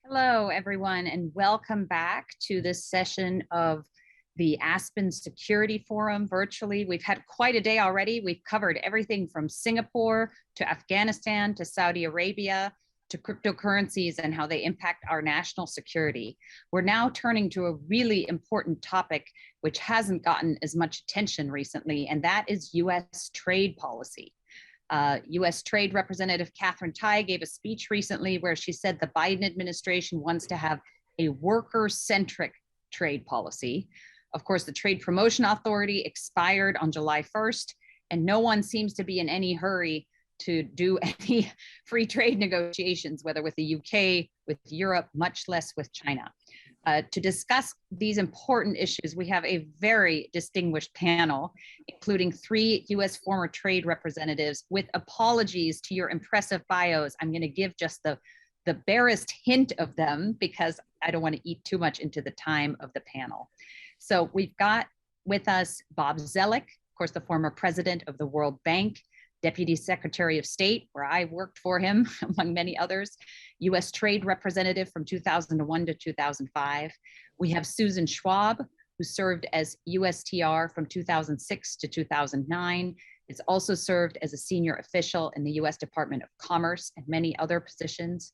Hello, everyone, and welcome back to this session of the Aspen Security Forum virtually. We've had quite a day already. We've covered everything from Singapore to Afghanistan to Saudi Arabia to cryptocurrencies and how they impact our national security. We're now turning to a really important topic which hasn't gotten as much attention recently, and that is US trade policy. US Trade Representative Katherine Tai gave a speech recently where she said the Biden administration wants to have a worker-centric trade policy. Of course, the Trade Promotion Authority expired on July 1st, and no one seems to be in any hurry to do any free trade negotiations, whether with the UK, with Europe, much less with China. To discuss these important issues, we have a very distinguished panel, including 3 US former trade representatives. With apologies to your impressive bios, I'm going to give just the barest hint of them because I don't want to eat too much into the time of the panel. So we've got with us Bob Zoellick, of course, the former president of the World Bank, Deputy Secretary of State, where I worked for him, among many others, US Trade Representative from 2001 to 2005. We have Susan Schwab, who served as USTR from 2006 to 2009. Has also served as a senior official in the US Department of Commerce and many other positions.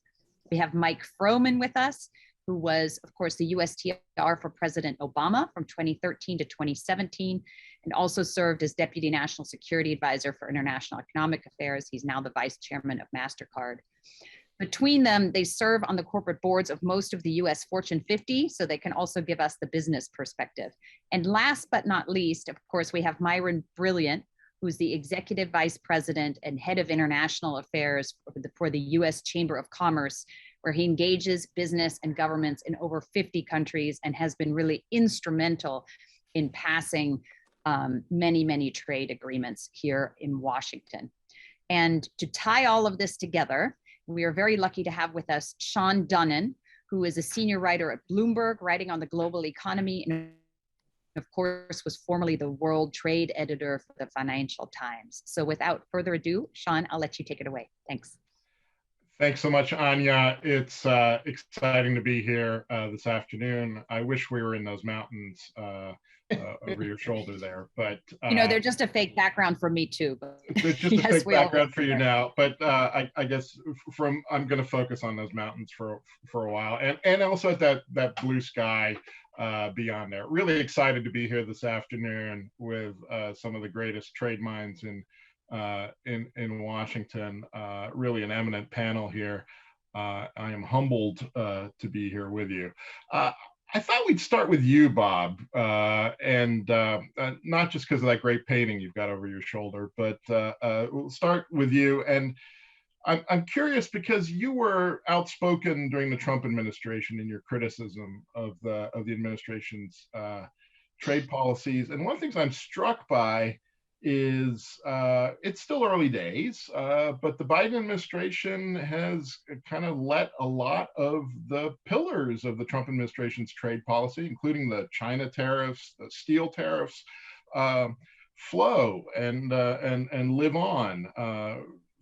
We have Mike Froman with us, who was, of course, the USTR for President Obama from 2013 to 2017, and also served as Deputy National Security Advisor for International Economic Affairs. He's now the Vice Chairman of MasterCard. Between them, they serve on the corporate boards of most of the US Fortune 50, so they can also give us the business perspective. And last but not least, of course, we have Myron Brilliant, who's the Executive Vice President and Head of International Affairs for the US Chamber of Commerce, where he engages business and governments in over 50 countries and has been really instrumental in passing many, many trade agreements here in Washington. And to tie all of this together, we are very lucky to have with us Shawn Donnan, who is a senior writer at Bloomberg, writing on the global economy, and of course was formerly the world trade editor for the Financial Times. So without further ado, Shawn, I'll let you take it away. Thanks. Thanks so much, Anja. It's exciting to be here this afternoon. I wish we were in those mountains over your shoulder there, but you know, they're just a fake background for me too. But they're just a fake background for you now. But I guess I'm going to focus on those mountains for a while, and also at that blue sky beyond there. Really excited to be here this afternoon with some of the greatest trade minds in Washington. Really an eminent panel here. I am humbled to be here with you. I thought we'd start with you, Bob, and not just because of that great painting you've got over your shoulder, but we'll start with you. And I'm curious because you were outspoken during the Trump administration in your criticism of the administration's trade policies. And one of the things I'm struck by is it's still early days, but the Biden administration has kind of let a lot of the pillars of the Trump administration's trade policy, including the China tariffs, the steel tariffs, flow and live on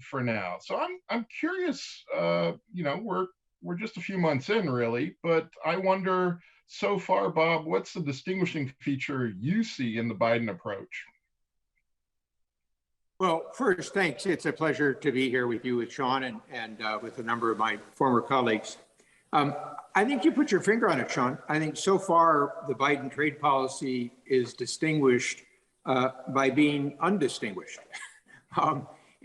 for now. So I'm curious. You know, we're just a few months in, really, but I wonder so far, Bob, what's the distinguishing feature you see in the Biden approach? Well, first, thanks. It's a pleasure to be here with you, with Shawn, and with a number of my former colleagues. I think you put your finger on it, Shawn. I think so far the Biden trade policy is distinguished by being undistinguished.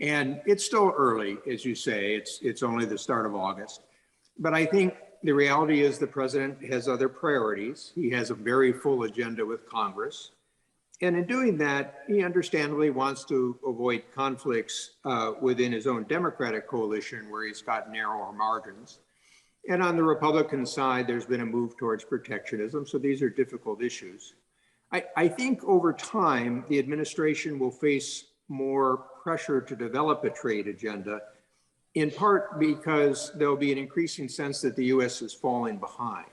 And it's still early, as you say. It's only the start of August. But I think the reality is the president has other priorities. He has a very full agenda with Congress. And in doing that, he understandably wants to avoid conflicts within his own Democratic coalition where he's got narrower margins. And on the Republican side, there's been a move towards protectionism. So these are difficult issues. I think over time, the administration will face more pressure to develop a trade agenda, in part because there'll be an increasing sense that the US is falling behind.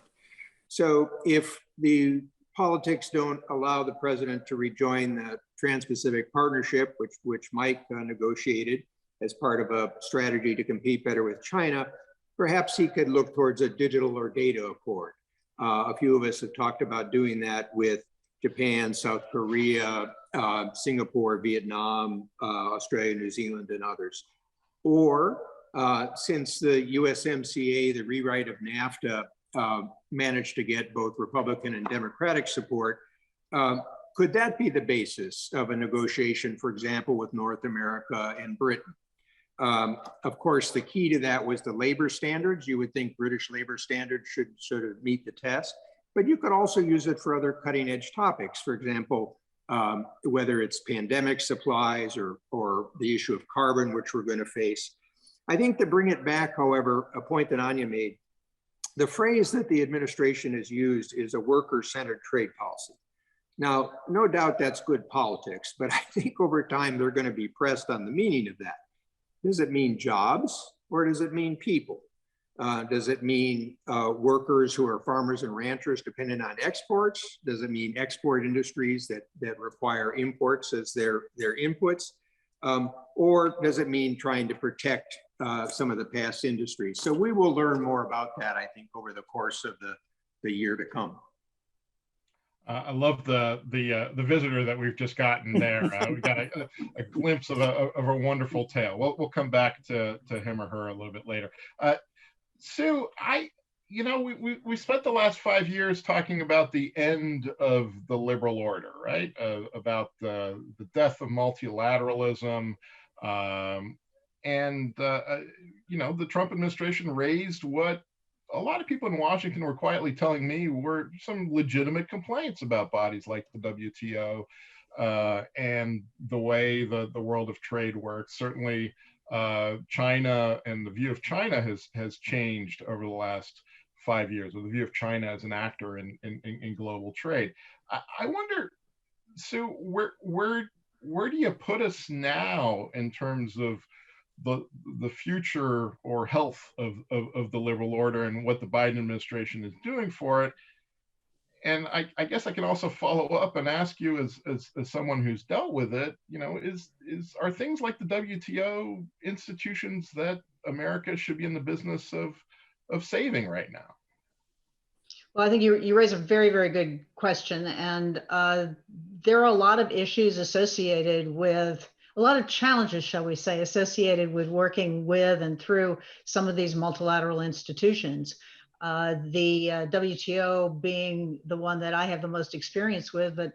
So if the politics don't allow the president to rejoin the Trans-Pacific Partnership, which Mike negotiated as part of a strategy to compete better with China, perhaps he could look towards a digital or data accord. A few of us have talked about doing that with Japan, South Korea, Singapore, Vietnam, Australia, New Zealand, and others. Or since the USMCA, the rewrite of NAFTA, managed to get both Republican and Democratic support, could that be the basis of a negotiation, for example, with North America and Britain? Of course, the key to that was the labor standards. You would think British labor standards should sort of meet the test, but you could also use it for other cutting edge topics. For example, whether it's pandemic supplies or the issue of carbon, which we're going to face. I think to bring it back, however, a point that Anja made, the phrase that the administration has used is a worker-centered trade policy. Now, no doubt that's good politics, but I think over time they're going to be pressed on the meaning of that. Does it mean jobs or does it mean people? Does it mean workers who are farmers and ranchers dependent on exports? Does it mean export industries that require imports as their inputs? Or does it mean trying to protect some of the past industries? So we will learn more about that, I think, over the course of the year to come. I love the visitor that we've just gotten there. We got a glimpse of a wonderful tale. We'll come back to him or her a little bit later. Sue, we spent the last 5 years talking about the end of the liberal order, right? About the death of multilateralism, and the Trump administration raised what a lot of people in Washington were quietly telling me were some legitimate complaints about bodies like the WTO and the way the world of trade works. Certainly, China and the view of China has changed over the last 5 years, or the view of China as an actor in global trade. I wonder, Sue, where do you put us now in terms of the future or health of the liberal order and what the Biden administration is doing for it? And I guess I can also follow up and ask you, as someone who's dealt with it, are things like the WTO institutions that America should be in the business of saving right now? Well, I think you raise a very, very good question. And there are a lot of issues associated with, a lot of challenges, shall we say, associated with working with and through some of these multilateral institutions. The WTO being the one that I have the most experience with, but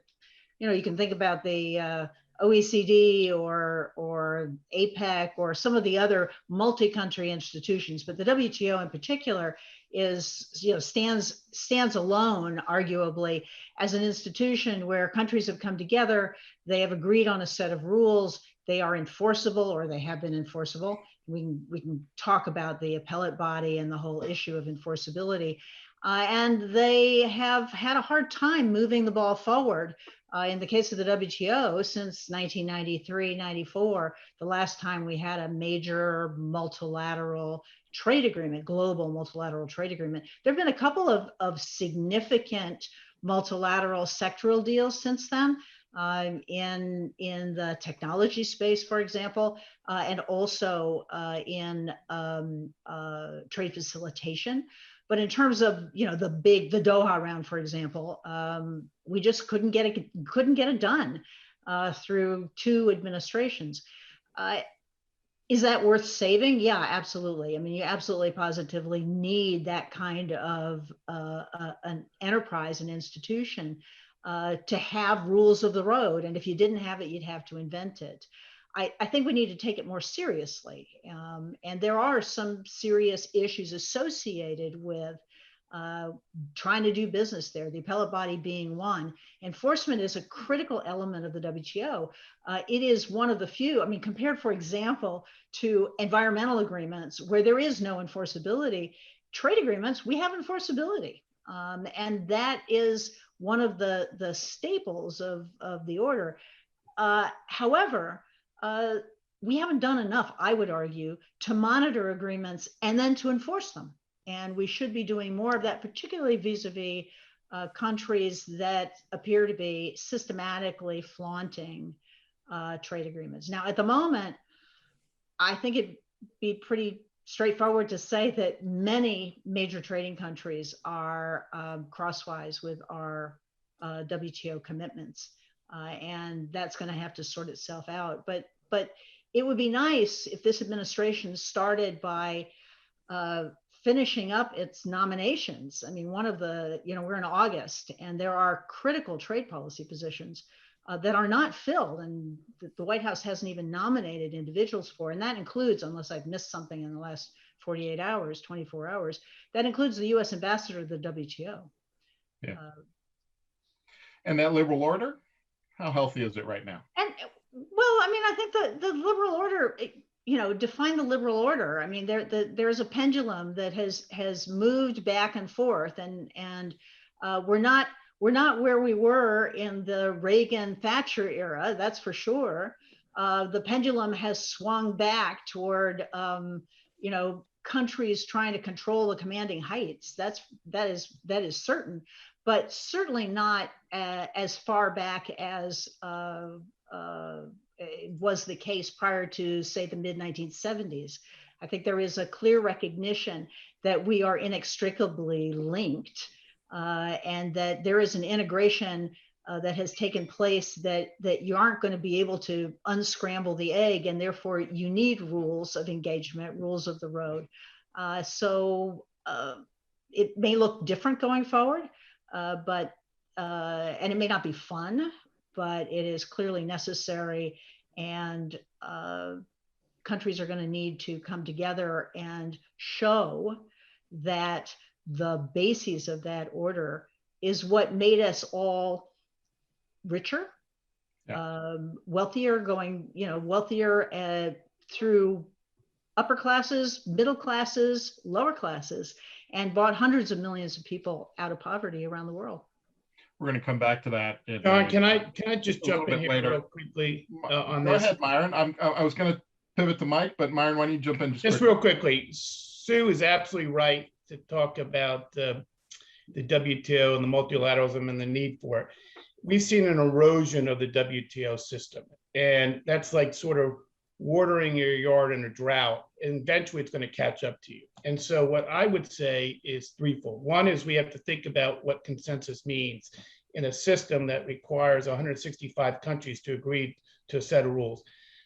you can think about the OECD or APEC or some of the other multi-country institutions, but the WTO in particular stands alone, arguably, as an institution where countries have come together, they have agreed on a set of rules, they are enforceable, or they have been enforceable. We can talk about the appellate body and the whole issue of enforceability. And they have had a hard time moving the ball forward. In the case of the WTO, since 1993-94, the last time we had a major multilateral trade agreement, global multilateral trade agreement. There have been a couple of significant multilateral sectoral deals since then. In the technology space, for example, and also in trade facilitation. But in terms of the Doha round, for example, we just couldn't get it done through 2 administrations. Is that worth saving? Yeah, absolutely. I mean, you absolutely positively need that kind of an enterprise, an institution, to have rules of the road. And if you didn't have it, you'd have to invent it. I think we need to take it more seriously. And there are some serious issues associated with trying to do business there, the appellate body being one. Enforcement is a critical element of the WTO. It is one of the few, I mean, compared, for example, to environmental agreements where there is no enforceability, trade agreements, we have enforceability. And that is one of the staples of the order. However, we haven't done enough, I would argue, to monitor agreements and then to enforce them. And we should be doing more of that, particularly vis-a-vis countries that appear to be systematically flaunting trade agreements. Now, at the moment, I think it'd be pretty straightforward to say that many major trading countries are crosswise with our WTO commitments, and that's going to have to sort itself out. But it would be nice if this administration started by finishing up its nominations. I mean, one of the, we're in August, and there are critical trade policy positions that are not filled, and the White House hasn't even nominated individuals for, and that includes, unless I've missed something in the last 48 hours, 24 hours, that includes the US ambassador to the WTO. Yeah. And that liberal order, how healthy is it right now? And well, I mean, I think the liberal order, define the liberal order. I mean, there's a pendulum that has moved back and forth, and we're not where we were in the Reagan-Thatcher era, that's for sure. The pendulum has swung back toward, countries trying to control the commanding heights. That is certain, but certainly not as far back as was the case prior to, say, the mid-1970s. I think there is a clear recognition that we are inextricably linked, and that there is an integration that has taken place that you aren't going to be able to unscramble the egg, and therefore you need rules of engagement, rules of the road. So it may look different going forward, and it may not be fun, but it is clearly necessary, and countries are going to need to come together and show that the basis of that order is what made us all richer, wealthier, wealthier through upper classes, middle classes, lower classes, and brought hundreds of millions of people out of poverty around the world. We're going to come back to that. Can I just jump in here later. real quickly on Go this? Go ahead, Myron. I was going to pivot to Mike, but Myron, why don't you jump in just real quickly? Sue is absolutely right to talk about the WTO and the multilateralism and the need for it. We've seen an erosion of the WTO system, and that's like sort of watering your yard in a drought, and eventually it's going to catch up to you. And so what I would say is threefold. One is we have to think about what consensus means in a system that requires 165 countries to agree to a set of rules.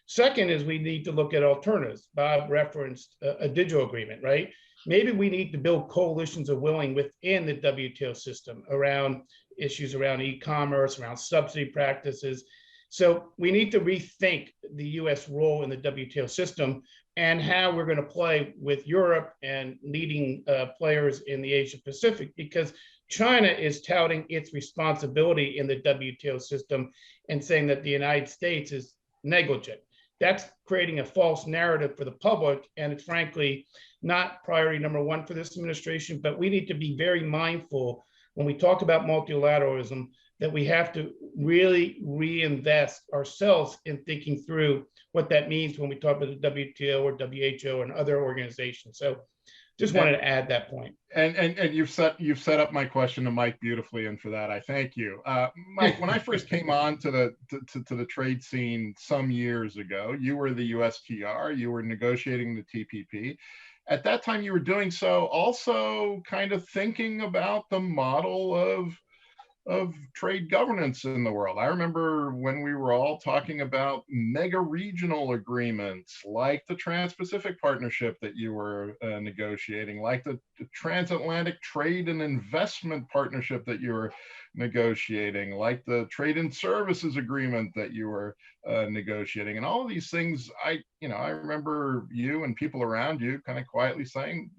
Second is we need to look at alternatives. Bob referenced a digital agreement, right? Maybe we need to build coalitions of willing within the WTO system around issues around e-commerce, around subsidy practices. So we need to rethink the US role in the WTO system and how we're going to play with Europe and leading players in the Asia Pacific, because China is touting its responsibility in the WTO system and saying that the United States is negligent. That's creating a false narrative for the public, and it's frankly not priority number one for this administration. But we need to be very mindful when we talk about multilateralism that we have to really reinvest ourselves in thinking through what that means when we talk about the WTO or WHO and other organizations. So just wanted to add that point. And you've set up my question to Mike beautifully, and for that I thank you. Mike, when I first came on to the trade scene some years ago, you were the USTR, you were negotiating the TPP. At that time, you were doing so also kind of thinking about the model of trade governance in the world. I remember when we were all talking about mega regional agreements like the Trans-Pacific Partnership that you were negotiating, like the Transatlantic Trade and Investment Partnership that you were negotiating, like the Trade and Services Agreement that you were negotiating. And all of these things, I remember you and people around you kind of quietly saying,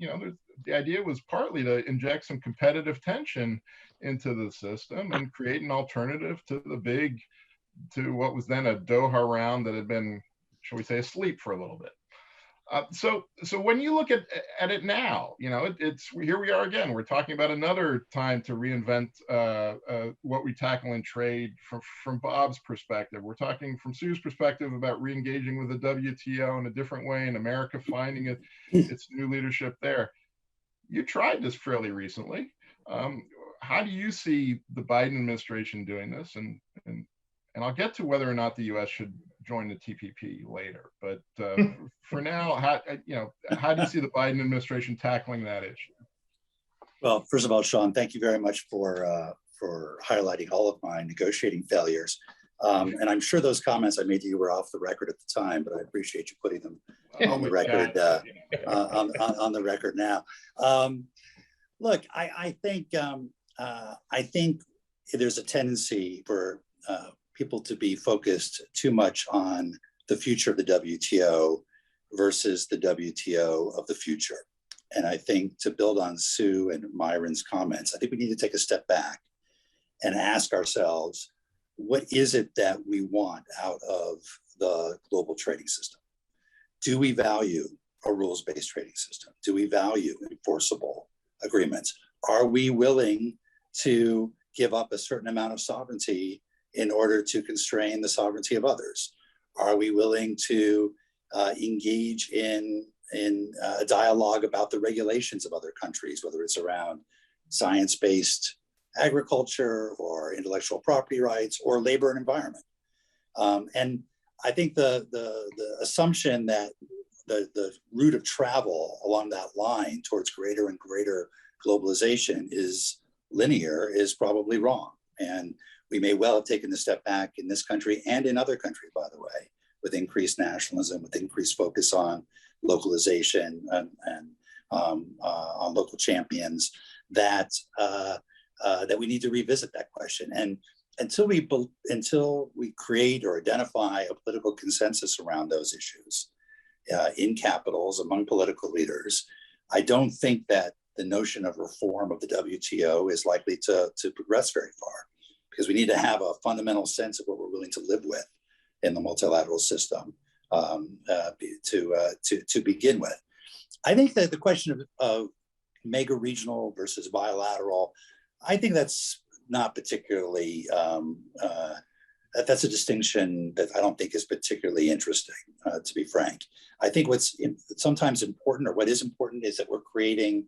the idea was partly to inject some competitive tension into the system and create an alternative to what was then a Doha round that had been, shall we say, asleep for a little bit. So when you look at it now, it's here we are again. We're talking about another time to reinvent what we tackle in trade from Bob's perspective. We're talking from Sue's perspective about re-engaging with the WTO in a different way, and America finding its new leadership there. You tried this fairly recently. How do you see the Biden administration doing this? And I'll get to whether or not the U.S. should join the TPP later. But for now, how do you see the Biden administration tackling that issue? Well, first of all, Shawn, thank you very much for highlighting all of my negotiating failures. And I'm sure those comments I made to you were off the record at the time, but I appreciate you putting them on the record on the record now. Look, I think there's a tendency for people to be focused too much on the future of the WTO versus the WTO of the future. And I think, to build on Sue and Myron's comments, I think we need to take a step back and ask ourselves, what is it that we want out of the global trading system? Do we value a rules-based trading system? Do we value enforceable agreements? Are we willing to give up a certain amount of sovereignty in order to constrain the sovereignty of others? Are we willing to engage in a dialogue about the regulations of other countries, whether it's around science-based agriculture or intellectual property rights or labor and environment? And I think the assumption that the route of travel along that line towards greater and greater globalization is linear is probably wrong. And we may well have taken a step back in this country and in other countries, by the way, with increased nationalism, with increased focus on localization and on local champions, that we need to revisit that question. And until we create or identify a political consensus around those issues in capitals among political leaders, I don't think that the notion of reform of the WTO is likely to progress very far, because we need to have a fundamental sense of what we're willing to live with in the multilateral system to begin with. I think that the question of mega regional versus bilateral, I think that's not particularly, that's a distinction that I don't think is particularly interesting, to be frank. I think what's sometimes important, or what is important, is that we're creating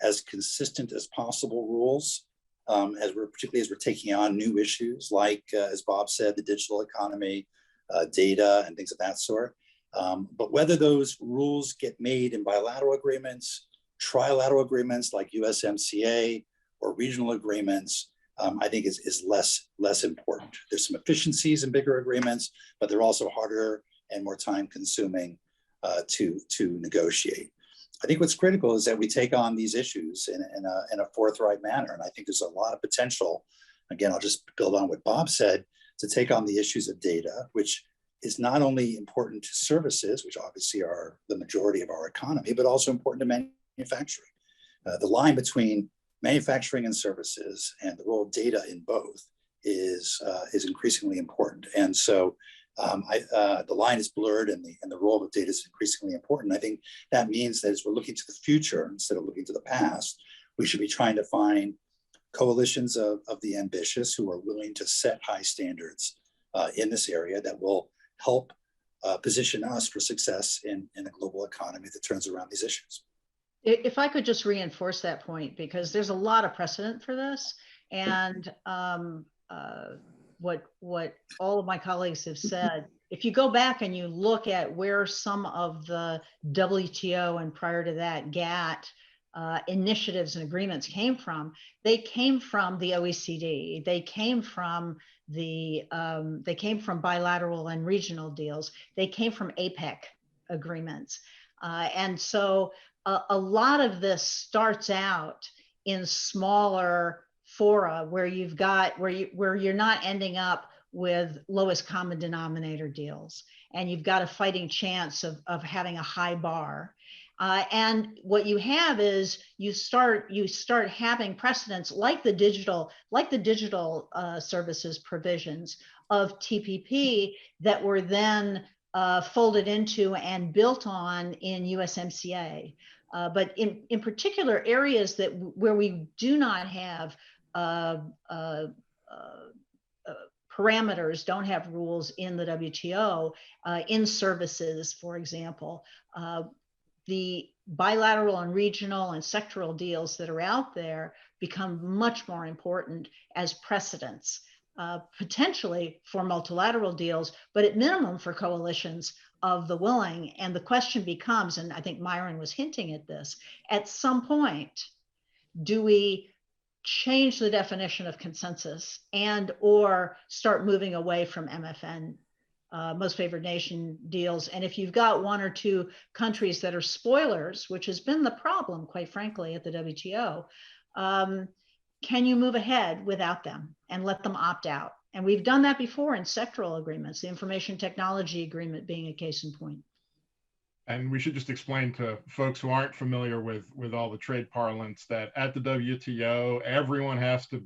as consistent as possible rules, particularly as we're taking on new issues like, as Bob said, the digital economy, data and things of that sort. But whether those rules get made in bilateral agreements, trilateral agreements like USMCA, or regional agreements, I think is less important. There's some efficiencies in bigger agreements, but they're also harder and more time consuming to negotiate. I think what's critical is that we take on these issues in a forthright manner. And I think there's a lot of potential, again, I'll just build on what Bob said, to take on the issues of data, which is not only important to services, which obviously are the majority of our economy, but also important to manufacturing. The line between manufacturing and services and the role of data in both is increasingly important. And so the line is blurred, and the role of data is increasingly important. I think that means that as we're looking to the future instead of looking to the past, we should be trying to find coalitions of the ambitious who are willing to set high standards in this area that will help position us for success in a global economy that turns around these issues. If I could just reinforce that point, because there's a lot of precedent for this, and what all of my colleagues have said, if you go back and you look at where some of the WTO and prior to that GATT initiatives and agreements came from, they came from the OECD. They came from bilateral and regional deals. They came from APEC agreements, and so a lot of this starts out in smaller fora where you're not ending up with lowest common denominator deals, and you've got a fighting chance of having a high bar. And what you have is you start having precedents like the digital services provisions of TPP that were then folded into and built on in USMCA. But in particular areas where we do not have parameters, don't have rules in the WTO, in services, for example, the bilateral and regional and sectoral deals that are out there become much more important as precedents. potentially for multilateral deals, but at minimum for coalitions of the willing. And the question becomes, and I think Myron was hinting at this, at some point, do we change the definition of consensus and or start moving away from MFN, most favored nation deals? And if you've got one or two countries that are spoilers, which has been the problem, quite frankly, at the WTO, can you move ahead without them and let them opt out? And we've done that before in sectoral agreements, the information technology agreement being a case in point. And we should just explain to folks who aren't familiar with all the trade parlance that at the WTO, everyone has to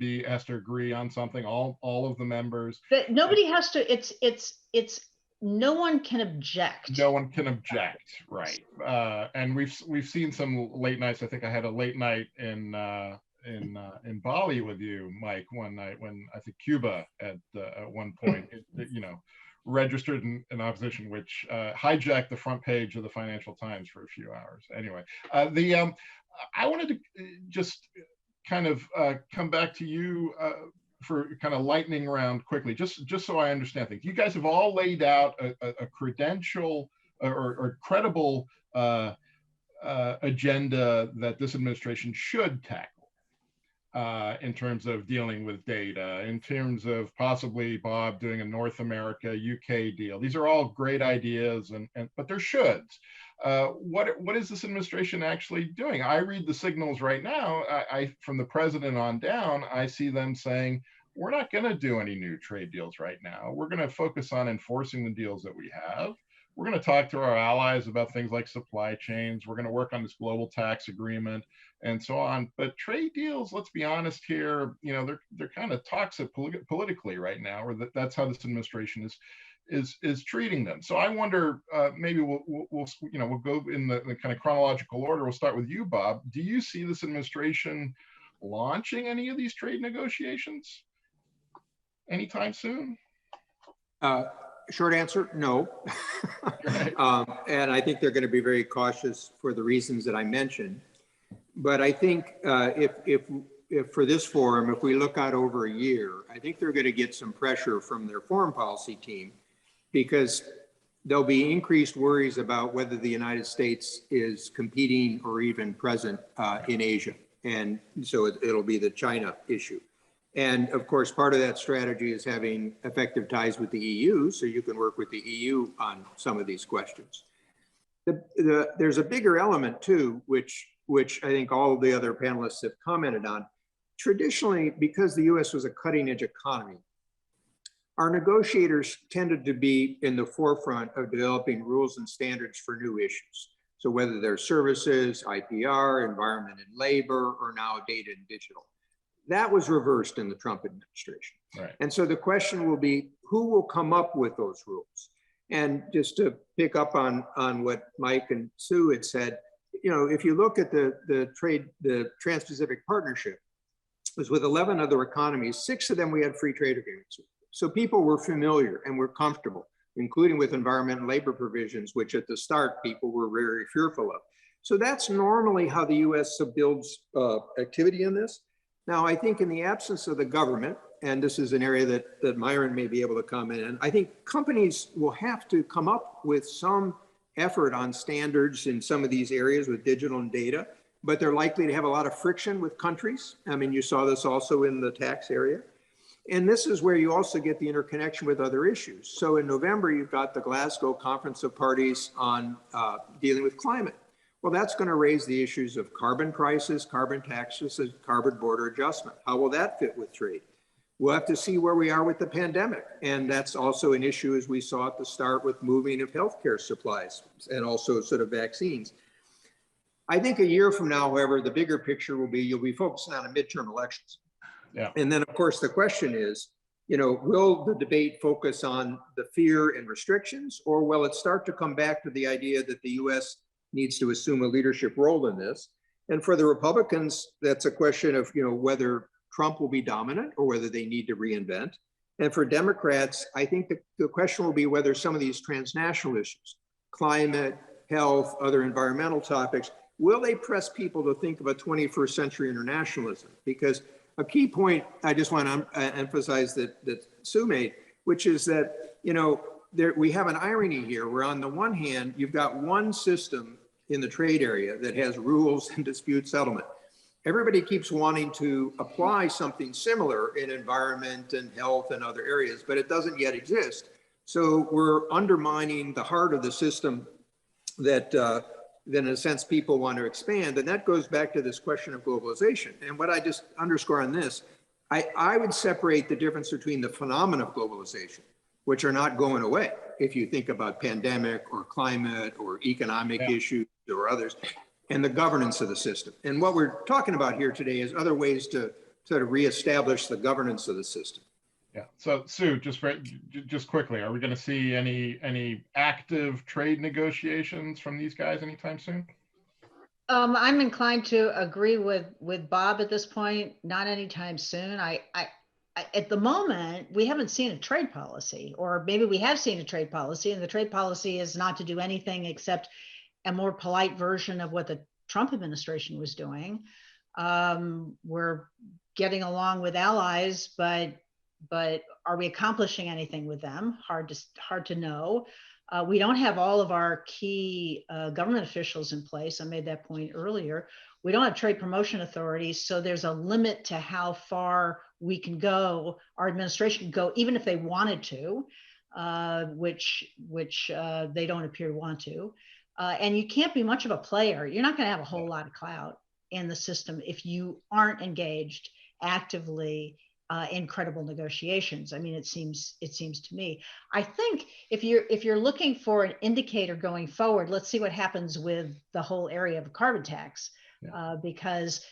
agree on something, all of the members. But nobody has to, it's no one can object. No one can object, right? And we've seen some late nights. I think I had a late night in Bali with you, Mike, one night when I think Cuba at one point, registered an opposition, which hijacked the front page of the Financial Times for a few hours. Anyway, I wanted to just kind of come back to you for kind of lightning round quickly, just so I understand things. You guys have all laid out a credential or credible agenda that this administration should tackle. In terms of dealing with data, in terms of possibly, Bob, doing a North America, UK deal. These are all great ideas, but they're shoulds. What is this administration actually doing? I read the signals right now, from the president on down, I see them saying, we're not going to do any new trade deals right now. We're going to focus on enforcing the deals that we have. We're going to talk to our allies about things like supply chains. We're going to work on this global tax agreement and so on. But trade deals, let's be honest here, they're kind of toxic politically right now, or that's how this administration is treating them. So I wonder, maybe we'll go in the kind of chronological order. We'll start with you, Bob. Do you see this administration launching any of these trade negotiations anytime soon? Short answer, no. Right. And I think they're going to be very cautious for the reasons that I mentioned. But I think if for this forum, if we look out over a year, I think they're going to get some pressure from their foreign policy team, because there'll be increased worries about whether the United States is competing or even present in Asia. And so it'll be the China issue. And of course, part of that strategy is having effective ties with the EU, so you can work with the EU on some of these questions. There's a bigger element too, which I think all of the other panelists have commented on. Traditionally, because the US was a cutting edge economy, our negotiators tended to be in the forefront of developing rules and standards for new issues. So whether they're services, IPR, environment and labor, or now data and digital. That was reversed in the Trump administration. Right. And so the question will be, who will come up with those rules? And just to pick up on what Mike and Sue had said, if you look at the Trans-Pacific Partnership, it was with 11 other economies, 6 of them we had free trade agreements with. So people were familiar and were comfortable, including with environment and labor provisions, which at the start people were very fearful of. So that's normally how the US builds activity in this. Now, I think in the absence of the government, and this is an area that Myron may be able to comment on, I think companies will have to come up with some effort on standards in some of these areas with digital and data, but they're likely to have a lot of friction with countries. I mean, you saw this also in the tax area. And this is where you also get the interconnection with other issues. So in November, you've got the Glasgow Conference of Parties on dealing with climate. Well, that's going to raise the issues of carbon prices, carbon taxes, and carbon border adjustment. How will that fit with trade? We'll have to see where we are with the pandemic. And that's also an issue, as we saw at the start, with moving of healthcare supplies and also sort of vaccines. I think a year from now, however, the bigger picture will be, you'll be focusing on the midterm elections. Yeah. And then, of course, the question is, will the debate focus on the fear and restrictions, or will it start to come back to the idea that the US needs to assume a leadership role in this? And for the Republicans, that's a question of whether Trump will be dominant or whether they need to reinvent. And for Democrats, I think the question will be whether some of these transnational issues, climate, health, other environmental topics, will they press people to think of a 21st century internationalism? Because a key point I just want to emphasize that Sue made, which is that, we have an irony here where on the one hand, you've got one system in the trade area that has rules and dispute settlement. Everybody keeps wanting to apply something similar in environment and health and other areas, but it doesn't yet exist. So we're undermining the heart of the system that in a sense people want to expand. And that goes back to this question of globalization. And what I just underscore on this, I would separate the difference between the phenomena of globalization, which are not going away. If you think about pandemic or climate or economic issues or others, and the governance of the system. And what we're talking about here today is other ways to sort of reestablish the governance of the system. Yeah. So Sue, just quickly, are we going to see any active trade negotiations from these guys anytime soon? I'm inclined to agree with Bob at this point. Not anytime soon. I at the moment, we haven't seen a trade policy, or maybe we have seen a trade policy, and the trade policy is not to do anything except a more polite version of what the Trump administration was doing. We're getting along with allies, but are we accomplishing anything with them? Hard to know. We don't have all of our key government officials in place. I made that point earlier. We don't have trade promotion authorities, so there's a limit to how far we can go, our administration can go, even if they wanted to, which they don't appear to want to. And you can't be much of a player. You're not going to have a whole lot of clout in the system if you aren't engaged actively in credible negotiations. I mean, it seems to me. I think if you're looking for an indicator going forward, let's see what happens with the whole area of carbon tax, because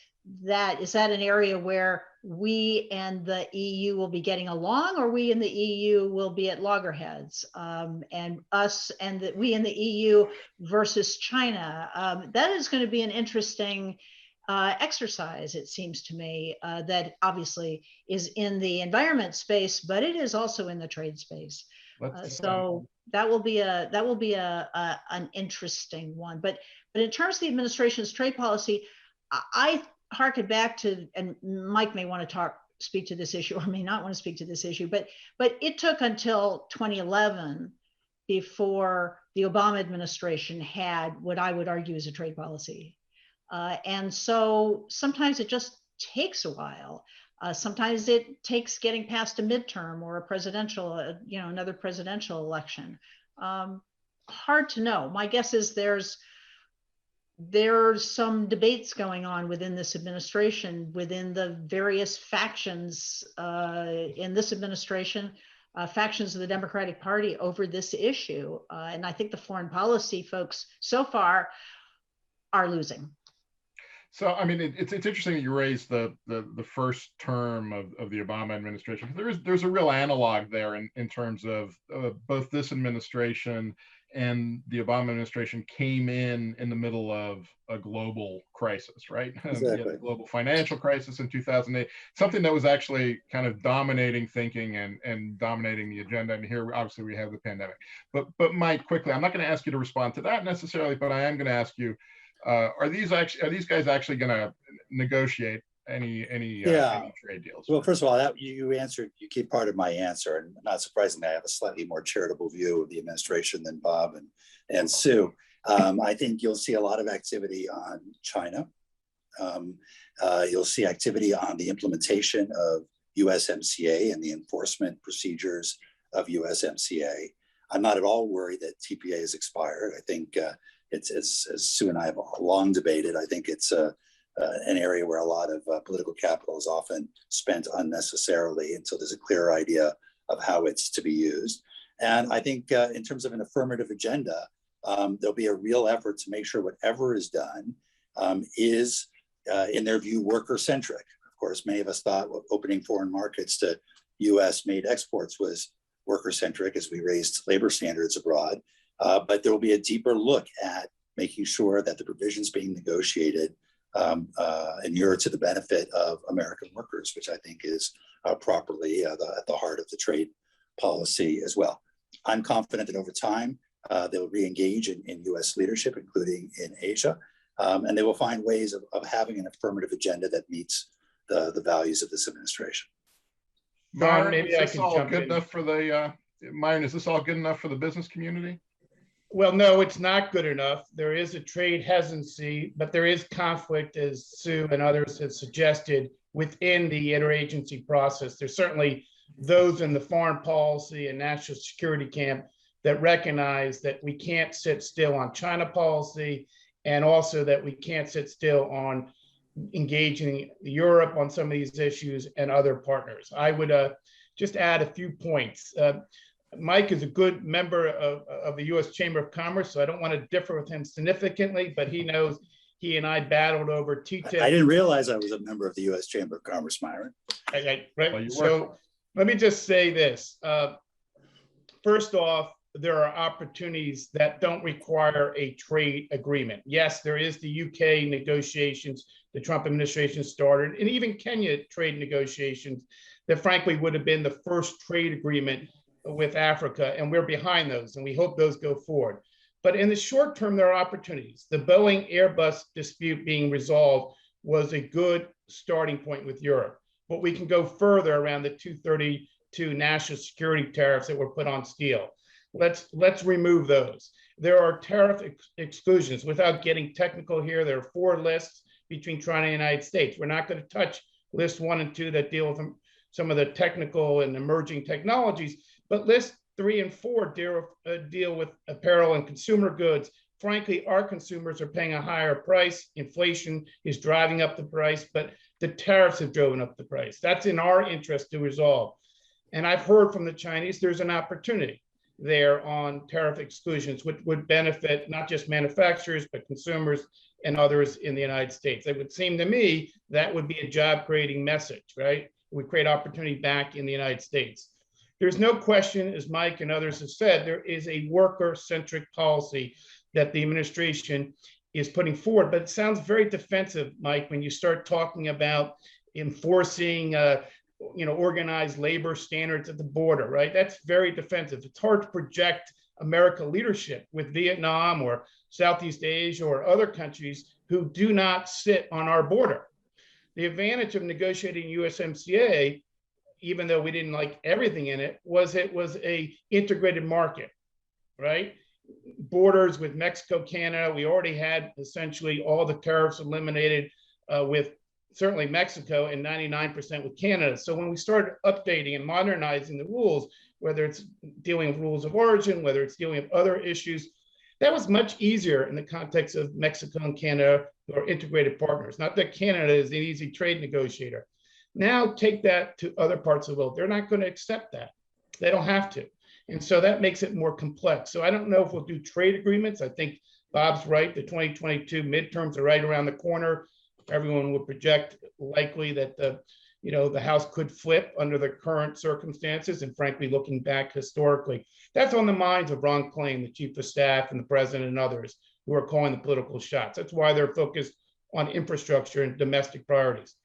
is that an area where we and the EU will be getting along, or we in the EU will be at loggerheads, and us and we in the EU versus China. That is going to be an interesting exercise, it seems to me, that obviously is in the environment space, but it is also in the trade space. So that will be an interesting one. But in terms of the administration's trade policy, I harken back to, and Mike may want to speak to this issue or may not want to speak to this issue, but it took until 2011 before the Obama administration had what I would argue is a trade policy. And so sometimes it just takes a while. Sometimes it takes getting past a midterm or a presidential, another presidential election. Hard to know. My guess is there's some debates going on within this administration, within the various factions in this administration, factions of the Democratic Party over this issue. And I think the foreign policy folks so far are losing. So, I mean, it's interesting that you raised the first term of the Obama administration. There's a real analog there in terms of both this administration and the Obama administration came in the middle of a global crisis, right? Exactly. The global financial crisis in 2008, something that was actually kind of dominating thinking and dominating the agenda. And here, obviously, we have the pandemic. But Mike, quickly, I'm not going to ask you to respond to that necessarily, but I am going to ask you, are these guys actually going to negotiate any trade deals? Well, first of all, you answered, you keep part of my answer, and not surprisingly, I have a slightly more charitable view of the administration than Bob and Sue. I think you'll see a lot of activity on China. You'll see activity on the implementation of USMCA and the enforcement procedures of USMCA. I'm not at all worried that TPA has expired. I think it's, as Sue and I have long debated, I think it's an area where a lot of political capital is often spent unnecessarily until there's a clear idea of how it's to be used. And I think in terms of an affirmative agenda, there'll be a real effort to make sure whatever is done is, in their view, worker-centric. Of course, many of us thought opening foreign markets to US-made exports was worker-centric as we raised labor standards abroad. But there will be a deeper look at making sure that the provisions being negotiated inure to the benefit of American workers, which I think is properly at the heart of the trade policy as well. I'm confident that over time, they'll re-engage in US leadership, including in Asia, and they will find ways of having an affirmative agenda that meets the values of this administration. Shawn, Myron, maybe is I this can all jump good in. enough for the Myron? Is this all good enough for the business community? Well, no, it's not good enough. There is a trade hesitancy, but there is conflict, as Sue and others have suggested, within the interagency process. There's certainly those in the foreign policy and national security camp that recognize that we can't sit still on China policy, and also that we can't sit still on engaging Europe on some of these issues and other partners. I would just add a few points. Mike is a good member of the U.S. Chamber of Commerce, so I don't want to differ with him significantly, but he knows he and I battled over TTIP. I didn't realize I was a member of the U.S. Chamber of Commerce, Myron. Right. Well, So let me just say this. First off, there are opportunities that don't require a trade agreement. Yes, there is the UK negotiations the Trump administration started, and even Kenya trade negotiations that frankly would have been the first trade agreement with Africa, and we're behind those, and we hope those go forward. But in the short term, there are opportunities. The Boeing Airbus dispute being resolved was a good starting point with Europe, but we can go further around the 232 national security tariffs that were put on steel. Let's remove those. There are tariff exclusions. Without getting technical here, there are 4 lists between China and the United States. We're not going to touch list 1 and 2 that deal with some of the technical and emerging technologies, but list 3 and 4 deal with apparel and consumer goods. Frankly, our consumers are paying a higher price. Inflation is driving up the price, but the tariffs have driven up the price. That's in our interest to resolve. And I've heard from the Chinese, there's an opportunity there on tariff exclusions, which would benefit not just manufacturers, but consumers and others in the United States. It would seem to me that would be a job creating message, right? It would create opportunity back in the United States. There's no question, as Mike and others have said, there is a worker-centric policy that the administration is putting forward, but it sounds very defensive, Mike, when you start talking about enforcing organized labor standards at the border, right? That's very defensive. It's hard to project America leadership with Vietnam or Southeast Asia or other countries who do not sit on our border. The advantage of negotiating USMCA, even though we didn't like everything in it was a integrated market, right? Borders with Mexico, Canada, we already had essentially all the tariffs eliminated with certainly Mexico and 99% with Canada. So when we started updating and modernizing the rules, whether it's dealing with rules of origin, whether it's dealing with other issues, that was much easier in the context of Mexico and Canada, who are integrated partners. Not that Canada is an easy trade negotiator. Now take that to other parts of the world. They're not going to accept that. They don't have to. And so that makes it more complex. So I don't know if we'll do trade agreements. I think Bob's right. The 2022 midterms are right around the corner. Everyone would project likely that the House could flip under the current circumstances. And frankly, looking back historically, that's on the minds of Ron Klain, the chief of staff, and the president and others who are calling the political shots. That's why they're focused on infrastructure and domestic priorities.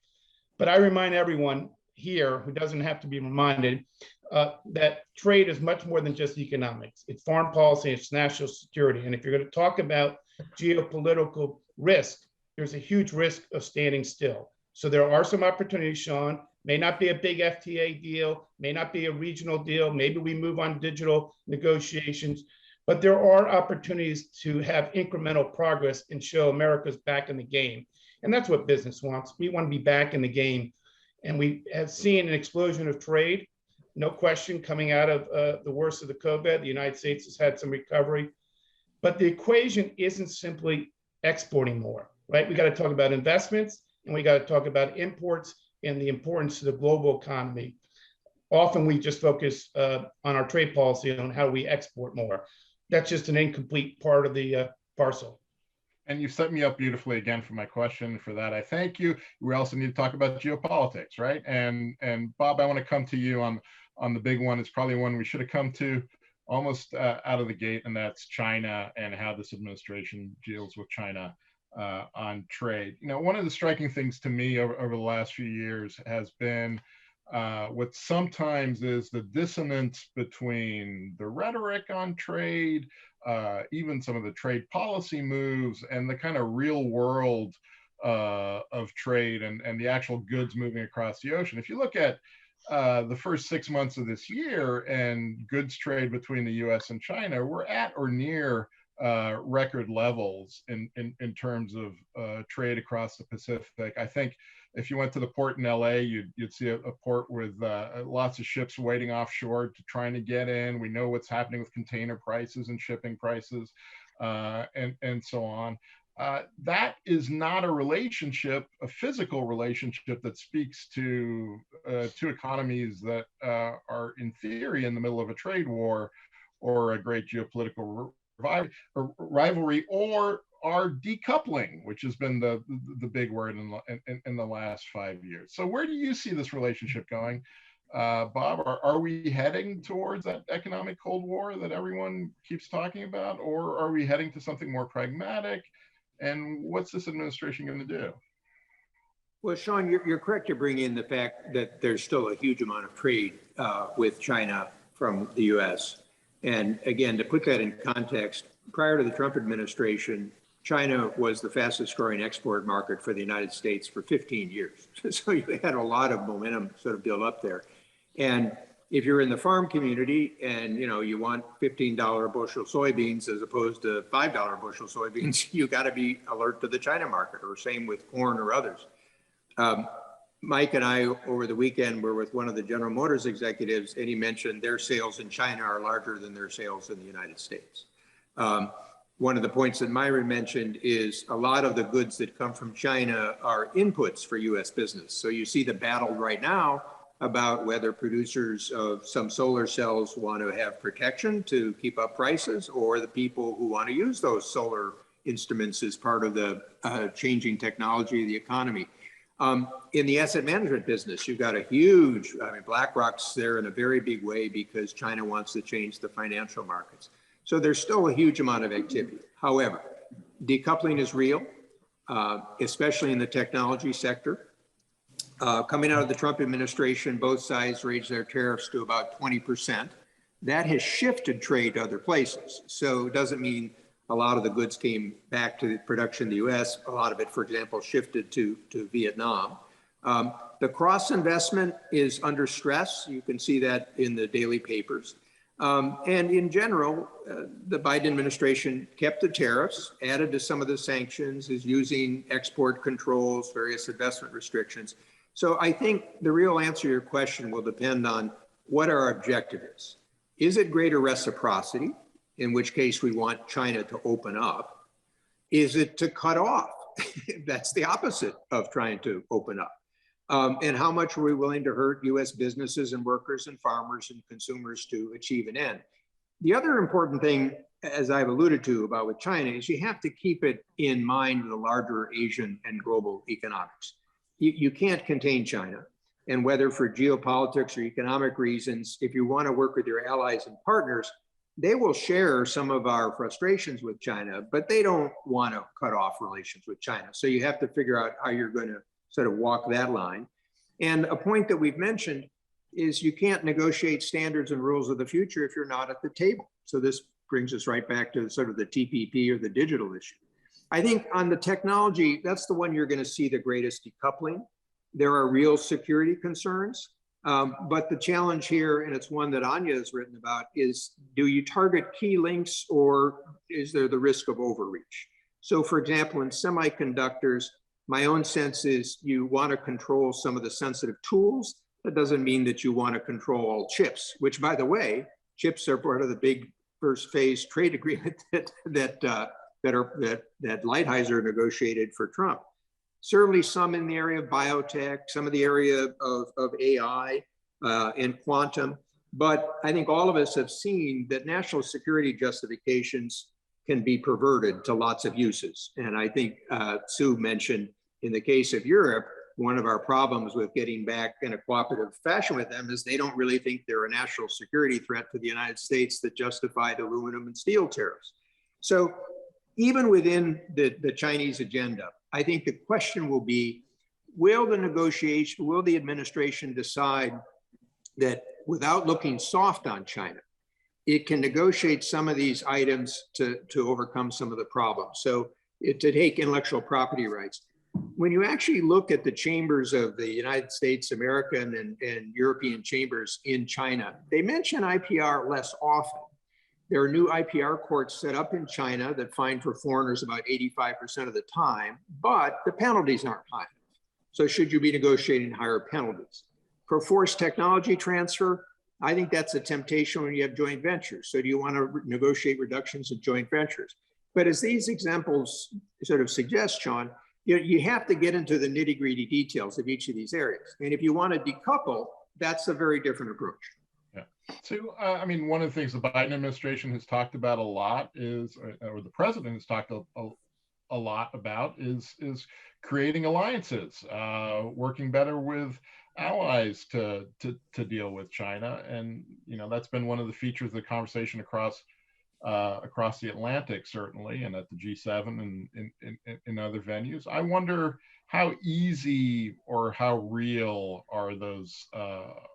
But I remind everyone here who doesn't have to be reminded that trade is much more than just economics. It's foreign policy, it's national security. And if you're going to talk about geopolitical risk, there's a huge risk of standing still. So there are some opportunities, Shawn. May not be a big FTA deal, may not be a regional deal. Maybe we move on digital negotiations, but there are opportunities to have incremental progress and show America's back in the game. And that's what business wants. We want to be back in the game. And we have seen an explosion of trade, no question, coming out of the worst of the COVID. The United States has had some recovery, but the equation isn't simply exporting more, right? We got to talk about investments, and we got to talk about imports and the importance to the global economy. Often we just focus on our trade policy on how we export more. That's just an incomplete part of the parcel. And you set me up beautifully again for my question. For that, I thank you. We also need to talk about geopolitics, right? And Bob, I want to come to you on the big one. It's probably one we should have come to almost out of the gate, and that's China and how this administration deals with China on trade. One of the striking things to me over the last few years has been what sometimes is the dissonance between the rhetoric on trade, even some of the trade policy moves, and the kind of real world of trade and the actual goods moving across the ocean. If you look at the first 6 months of this year and goods trade between the US and China, we're at or near record levels in terms of trade across the Pacific. I think if you went to the port in LA, you'd see a port with lots of ships waiting offshore to trying to get in. We know what's happening with container prices and shipping prices and so on. That is not a relationship, a physical relationship that speaks to two economies that are in theory in the middle of a trade war or a great geopolitical rivalry, or are decoupling, which has been the big word in the last 5 years. So where do you see this relationship going? Bob, are we heading towards that economic Cold War that everyone keeps talking about, or are we heading to something more pragmatic? And what's this administration going to do? Well, Shawn, you're correct to bring in the fact that there's still a huge amount of trade with China from the US. And again, to put that in context, prior to the Trump administration, China was the fastest growing export market for the United States for 15 years. So you had a lot of momentum sort of build up there. And if you're in the farm community and you want $15 a bushel soybeans as opposed to $5 a bushel soybeans, you got to be alert to the China market, or same with corn or others. Mike and I over the weekend were with one of the General Motors executives, and he mentioned their sales in China are larger than their sales in the United States. One of the points that Myron mentioned is a lot of the goods that come from China are inputs for US business. So you see the battle right now about whether producers of some solar cells want to have protection to keep up prices, or the people who want to use those solar instruments as part of the changing technology of the economy. In the asset management business, you've got a huge, BlackRock's there in a very big way because China wants to change the financial markets. So there's still a huge amount of activity. However, decoupling is real, especially in the technology sector. Coming out of the Trump administration, both sides raised their tariffs to about 20%. That has shifted trade to other places. So it doesn't mean a lot of the goods came back to production in the US. A lot of it, for example, shifted to Vietnam. The cross investment is under stress. You can see that in the daily papers. And in general, the Biden administration kept the tariffs, added to some of the sanctions, is using export controls, various investment restrictions. So I think the real answer to your question will depend on what our objective is. Is it greater reciprocity, in which case we want China to open up? Is it to cut off? That's the opposite of trying to open up. And how much are we willing to hurt US businesses and workers and farmers and consumers to achieve an end? The other important thing, as I've alluded to about with China, is you have to keep it in mind the larger Asian and global economics. You can't contain China. And whether for geopolitics or economic reasons, if you want to work with your allies and partners, they will share some of our frustrations with China, but they don't want to cut off relations with China. So you have to figure out how you're going to sort of walk that line. And a point that we've mentioned is you can't negotiate standards and rules of the future if you're not at the table. So this brings us right back to sort of the TPP or the digital issue. I think on the technology, that's the one you're going to see the greatest decoupling. There are real security concerns, but the challenge here, and it's one that Anja has written about, is do you target key links or is there the risk of overreach? So for example, in semiconductors, my own sense is you want to control some of the sensitive tools. That doesn't mean that you want to control all chips, which, by the way, chips are part of the big first phase trade agreement that Lighthizer negotiated for Trump. Certainly some in the area of biotech, some of the area of AI and quantum. But I think all of us have seen that national security justifications can be perverted to lots of uses. And I think Sue mentioned in the case of Europe, one of our problems with getting back in a cooperative fashion with them is they don't really think they're a national security threat to the United States that justified aluminum and steel tariffs. So even within the Chinese agenda, I think the question will be, will the administration decide that without looking soft on China, it can negotiate some of these items to overcome some of the problems? So to take intellectual property rights, when you actually look at the chambers of the United States, American and European chambers in China, they mention IPR less often. There are new IPR courts set up in China that fine for foreigners about 85% of the time, but the penalties aren't high enough. So should you be negotiating higher penalties? For forced technology transfer, I think that's a temptation when you have joint ventures. So do you want to negotiate reductions in joint ventures? But as these examples sort of suggest, Shawn, you have to get into the nitty-gritty details of each of these areas. And if you want to decouple, that's a very different approach. Yeah. So, I mean, one of the things the Biden administration has talked about a lot is, or the president has talked a lot about is creating alliances, working better with allies to deal with China. And, that's been one of the features of the conversation across the Atlantic, certainly, and at the G7 and in other venues. I wonder how easy or how real are those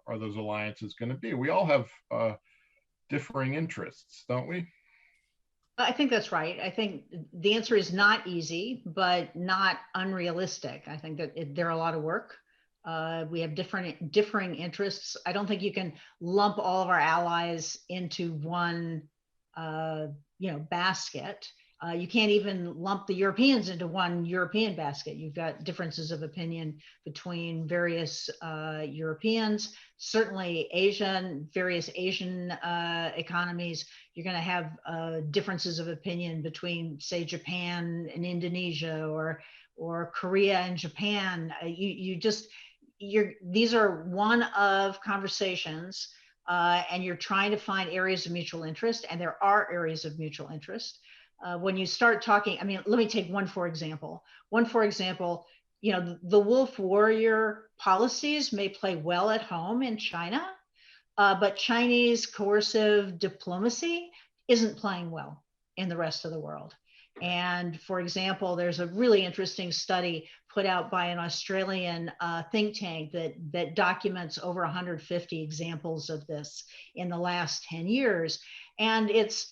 alliances going to be? We all have differing interests, don't we? I think that's right. I think the answer is not easy, but not unrealistic. I think that there are a lot of work. We have differing interests. I don't think you can lump all of our allies into one basket. You can't even lump the Europeans into one European basket. You've got differences of opinion between various Europeans, certainly various Asian economies. You're going to have differences of opinion between, say, Japan and Indonesia, or Korea and Japan. These are one of conversations. And you're trying to find areas of mutual interest, and there are areas of mutual interest. When you start talking, I mean, let me take one for example. The wolf warrior policies may play well at home in China, but Chinese coercive diplomacy isn't playing well in the rest of the world. And for example, there's a really interesting study put out by an Australian think tank that documents over 150 examples of this in the last 10 years. And it's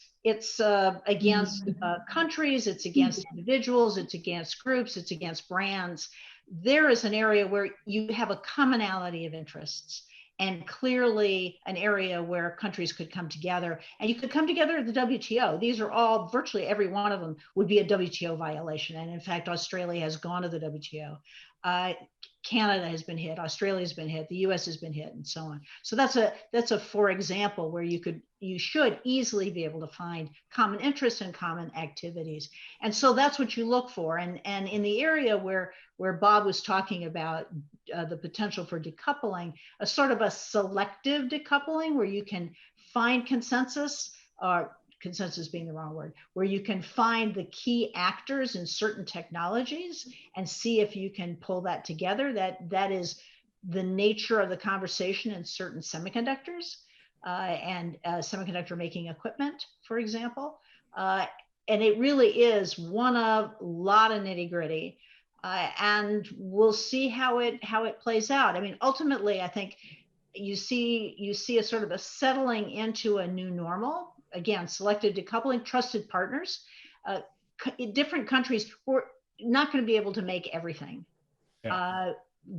against countries, it's against individuals, it's against groups, it's against brands. There is an area where you have a commonality of interests, and clearly an area where countries could come together, and you could come together at the WTO. These are all, virtually every one of them would be a WTO violation. And in fact, Australia has gone to the WTO. Canada has been hit, Australia has been hit, the US has been hit, and so on. So that's a for example where you should easily be able to find common interests and common activities. And so that's what you look for. And in the area where Bob was talking about the potential for decoupling, a sort of a selective decoupling where you can find consensus, or consensus being the wrong word, where you can find the key actors in certain technologies and see if you can pull that together. That is the nature of the conversation in certain semiconductors and semiconductor making equipment, for example. And it really is one of a lot of nitty gritty. And we'll see how it plays out. I mean, ultimately, I think you see a sort of a settling into a new normal. Again, selective decoupling, trusted partners. Different countries, we're not going to be able to make everything. Yeah.